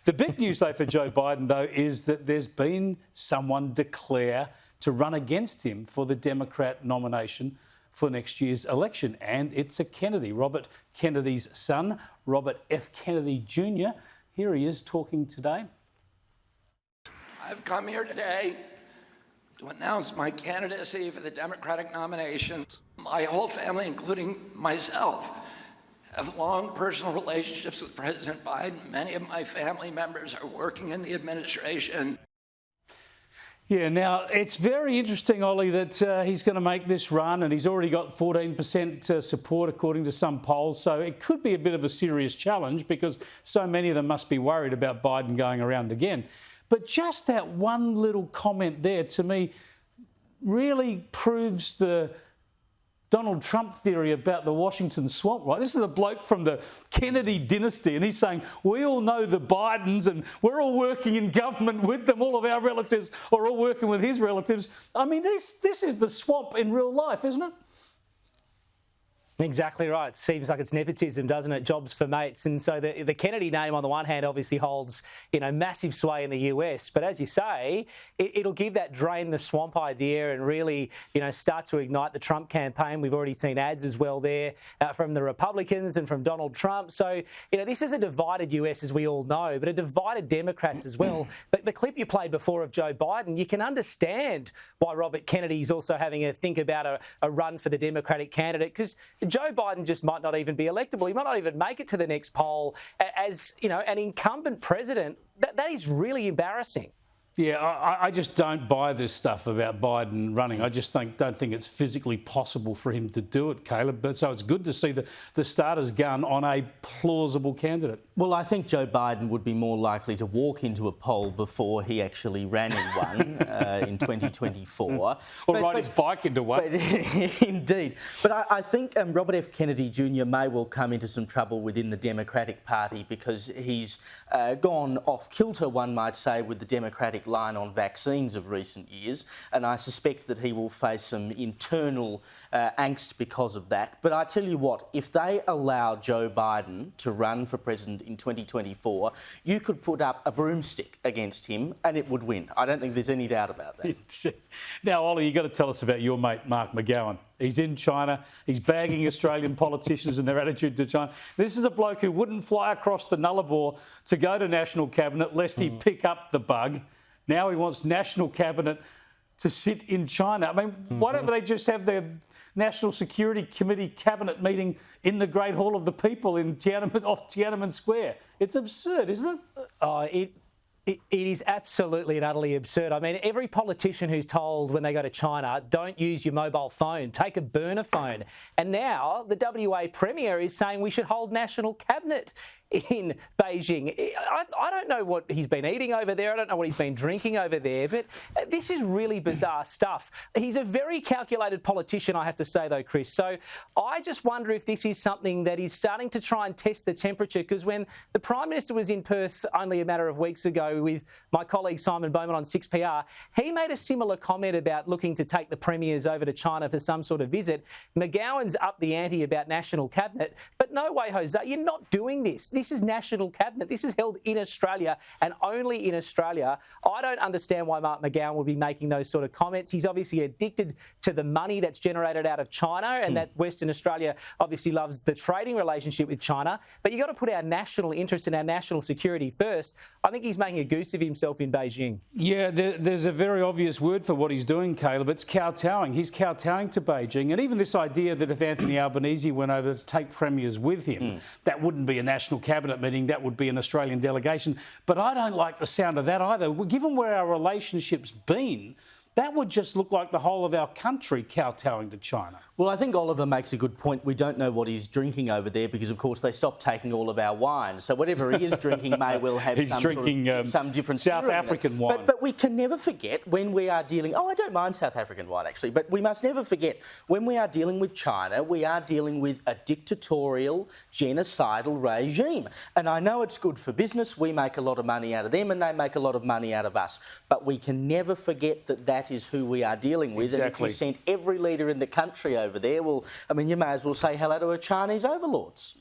The big news, though, for Joe Biden, though, is that there's been someone declare to run against him for the Democrat nomination for next year's election. And it's a Kennedy, Robert Kennedy's son, Robert F. Kennedy Jr. Here he is talking today. I've come here today to announce my candidacy for the Democratic nomination. My whole family, including myself, have long personal relationships with President Biden. Many of my family members are working in the administration. Yeah, now, it's very interesting, Ollie, that he's going to make this run, and he's already got 14% support according to some polls. So it could be a bit of a serious challenge because so many of them must be worried about Biden going around again. But just that one little comment there, to me, really proves the Donald Trump theory about the Washington swamp, right? This is a bloke from the Kennedy dynasty, and he's saying, we all know the Bidens and we're all working in government with them. All of our relatives are all working with his relatives. I mean, this is the swamp in real life, isn't it? Exactly right. Seems like it's nepotism, doesn't it? Jobs for mates. And so the Kennedy name on the one hand obviously holds, massive sway in the US. But as you say, it'll give that drain the swamp idea and really, start to ignite the Trump campaign. We've already seen ads as well there from the Republicans and from Donald Trump. So, this is a divided US, as we all know, but a divided Democrats as well. But the clip you played before of Joe Biden, you can understand why Robert Kennedy's also having a think about a run for the Democratic candidate, because Joe Biden just might not even be electable. He might not even make it to the next poll as, an incumbent president. That is really embarrassing. Yeah, I just don't buy this stuff about Biden running. I just don't think it's physically possible for him to do it, Caleb. But so it's good to see the starter's gun on a plausible candidate. Well, I think Joe Biden would be more likely to walk into a poll before he actually ran in one in 2024. Or ride his bike into one. Indeed. But I think Robert F. Kennedy Jr. may well come into some trouble within the Democratic Party because he's gone off kilter, one might say, with the Democratic line on vaccines of recent years, and I suspect that he will face some internal angst because of that. But I tell you what, if they allow Joe Biden to run for president in 2024, you could put up a broomstick against him and it would win. I don't think there's any doubt about that. Now, Ollie, you've got to tell us about your mate, Mark McGowan. He's in China. He's bagging Australian politicians and their attitude to China. This is a bloke who wouldn't fly across the Nullarbor to go to National Cabinet lest he pick up the bug. Now he wants National Cabinet to sit in China. I mean, why don't they just have their National Security Committee cabinet meeting in the Great Hall of the People in off Tiananmen Square? It's absurd, isn't it? It is absolutely and utterly absurd. I mean, every politician who's told when they go to China, don't use your mobile phone, take a burner phone. And now the WA Premier is saying we should hold National Cabinet in Beijing. I don't know what he's been eating over there. I don't know what he's been drinking over there. But this is really bizarre stuff. He's a very calculated politician, I have to say, though, Chris. So I just wonder if this is something that he's starting to try and test the temperature, because when the Prime Minister was in Perth only a matter of weeks ago with my colleague Simon Bowman on 6PR, he made a similar comment about looking to take the premiers over to China for some sort of visit. McGowan's up the ante about National Cabinet, but no way, Jose, you're not doing this. This is National Cabinet. This is held in Australia and only in Australia. I don't understand why Mark McGowan would be making those sort of comments. He's obviously addicted to the money that's generated out of China, and that Western Australia obviously loves the trading relationship with China. But you've got to put our national interest and our national security first. I think he's making a goose of himself in Beijing. Yeah, there's a very obvious word for what he's doing, Caleb. It's kowtowing. He's kowtowing to Beijing. And even this idea that if Anthony Albanese went over to take premiers with him, that wouldn't be a National Cabinet meeting, that would be an Australian delegation. But I don't like the sound of that either. Given where our relationship's been, that would just look like the whole of our country kowtowing to China. Well, I think Oliver makes a good point. We don't know what he's drinking over there because, of course, they stopped taking all of our wine. So whatever he is drinking may well have some different South African wine. But we can never forget when we are dealing... Oh, I don't mind South African wine, actually. But we must never forget when we are dealing with China, we are dealing with a dictatorial, genocidal regime. And I know it's good for business. We make a lot of money out of them and they make a lot of money out of us. But we can never forget that that is who we are dealing with. Exactly. And if you sent every leader in the country over there, well, I mean, you may as well say hello to our Chinese overlords.